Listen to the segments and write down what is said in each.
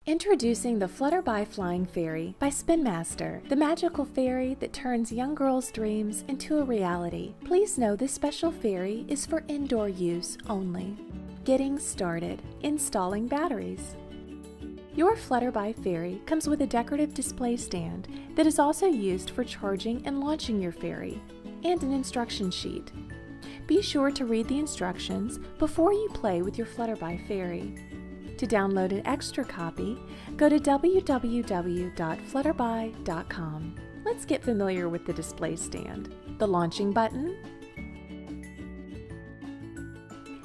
Introducing the Flutterby Flying Fairy by Spin Master, the magical fairy that turns young girls' dreams into a reality. Please know this special fairy is for indoor use only. Getting started. Installing batteries. Your Flutterby Fairy comes with a decorative display stand that is also used for charging and launching your fairy, and an instruction sheet. Be sure to read the instructions before you play with your Flutterby Fairy. To download an extra copy, go to www.flutterby.com. Let's get familiar with the display stand. The launching button,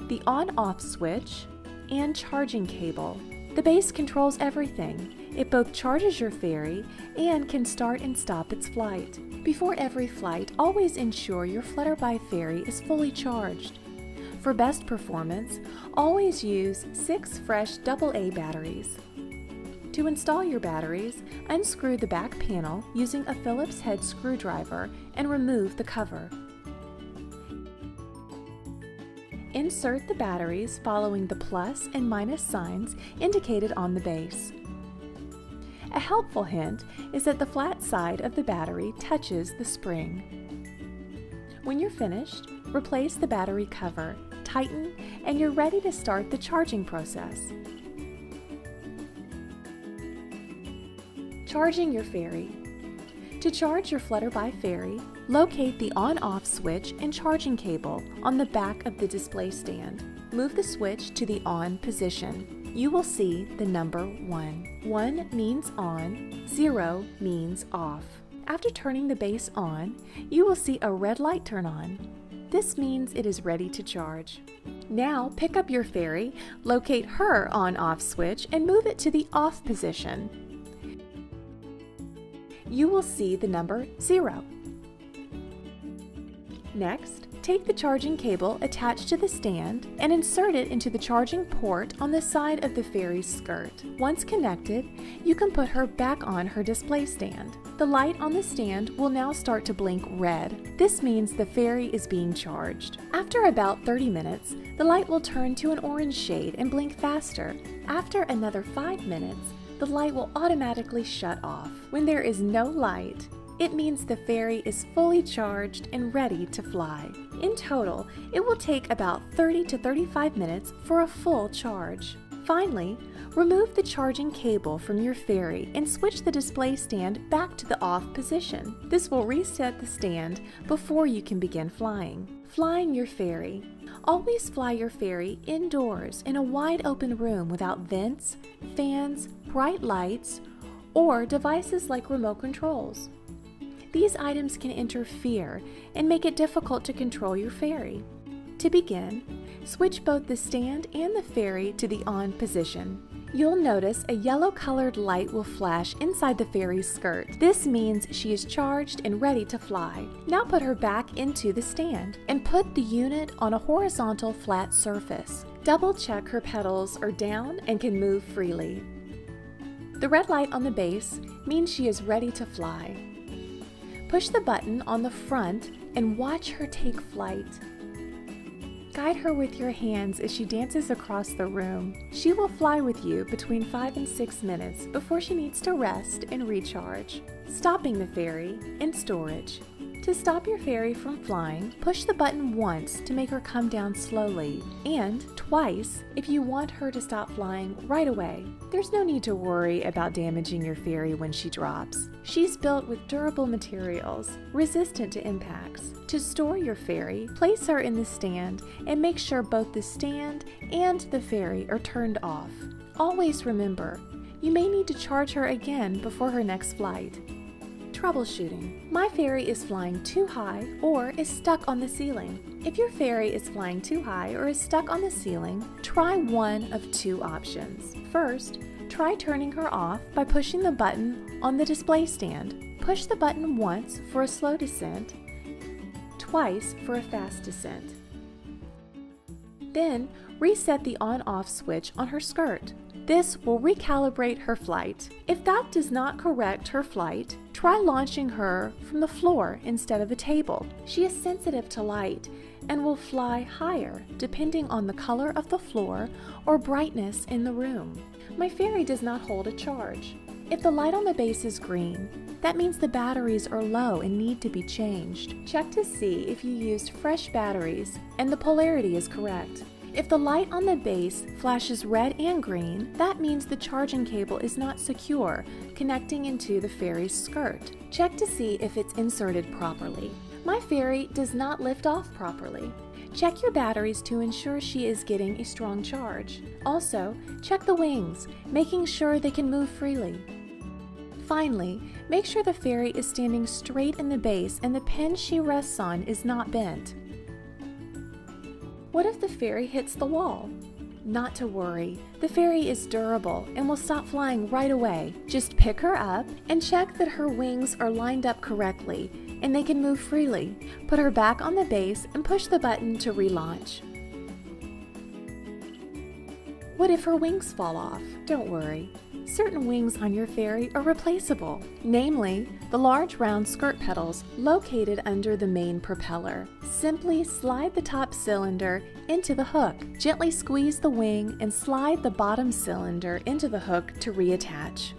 the on-off switch, and charging cable. The base controls everything. It both charges your fairy and can start and stop its flight. Before every flight, always ensure your Flutterby Fairy is fully charged. For best performance, always use 6 fresh AA batteries. To install your batteries, unscrew the back panel using a Phillips head screwdriver and remove the cover. Insert the batteries following the plus and minus signs indicated on the base. A helpful hint is that the flat side of the battery touches the spring. When you're finished, replace the battery cover, tighten, and you're ready to start the charging process. Charging your fairy. To charge your Flutterby Fairy, locate the on-off switch and charging cable on the back of the display stand. Move the switch to the on position. You will see the number 1. 1 means on, 0 means off. After turning the base on, you will see a red light turn on. This means it is ready to charge. Now pick up your fairy, locate her on-off switch, and move it to the off position. You will see the number 0. Next, take the charging cable attached to the stand and insert it into the charging port on the side of the fairy's skirt. Once connected, you can put her back on her display stand. The light on the stand will now start to blink red. This means the fairy is being charged. After about 30 minutes, the light will turn to an orange shade and blink faster. After another 5 minutes, the light will automatically shut off. When there is no light, it means the fairy is fully charged and ready to fly. In total, it will take about 30 to 35 minutes for a full charge. Finally, remove the charging cable from your fairy and switch the display stand back to the off position. This will reset the stand before you can begin flying. Flying your fairy. Always fly your fairy indoors in a wide open room without vents, fans, bright lights, or devices like remote controls. These items can interfere and make it difficult to control your fairy. To begin, switch both the stand and the fairy to the on position. You'll notice a yellow-colored light will flash inside the fairy's skirt. This means she is charged and ready to fly. Now put her back into the stand and put the unit on a horizontal flat surface. Double-check her petals are down and can move freely. The red light on the base means she is ready to fly. Push the button on the front and watch her take flight. Guide her with your hands as she dances across the room. She will fly with you between 5 and 6 minutes before she needs to rest and recharge. Stopping the fairy in storage. To stop your fairy from flying, push the button once to make her come down slowly, and twice if you want her to stop flying right away. There's no need to worry about damaging your fairy when she drops. She's built with durable materials, resistant to impacts. To store your fairy, place her in the stand and make sure both the stand and the fairy are turned off. Always remember, you may need to charge her again before her next flight. Troubleshooting. My fairy is flying too high or is stuck on the ceiling. If your fairy is flying too high or is stuck on the ceiling, try one of 2 options. First, try turning her off by pushing the button on the display stand. Push the button once for a slow descent, twice for a fast descent. Then, reset the on-off switch on her skirt. This will recalibrate her flight. If that does not correct her flight, try launching her from the floor instead of a table. She is sensitive to light and will fly higher depending on the color of the floor or brightness in the room. My fairy does not hold a charge. If the light on the base is green, that means the batteries are low and need to be changed. Check to see if you used fresh batteries and the polarity is correct. If the light on the base flashes red and green, that means the charging cable is not secure, connecting into the fairy's skirt. Check to see if it's inserted properly. My fairy does not lift off properly. Check your batteries to ensure she is getting a strong charge. Also, check the wings, making sure they can move freely. Finally, make sure the fairy is standing straight in the base and the pin she rests on is not bent. What if the fairy hits the wall? Not to worry, the fairy is durable and will stop flying right away. Just pick her up and check that her wings are lined up correctly and they can move freely. Put her back on the base and push the button to relaunch. What if her wings fall off? Don't worry. Certain wings on your fairy are replaceable, namely the large round skirt petals located under the main propeller. Simply slide the top cylinder into the hook. Gently squeeze the wing and slide the bottom cylinder into the hook to reattach.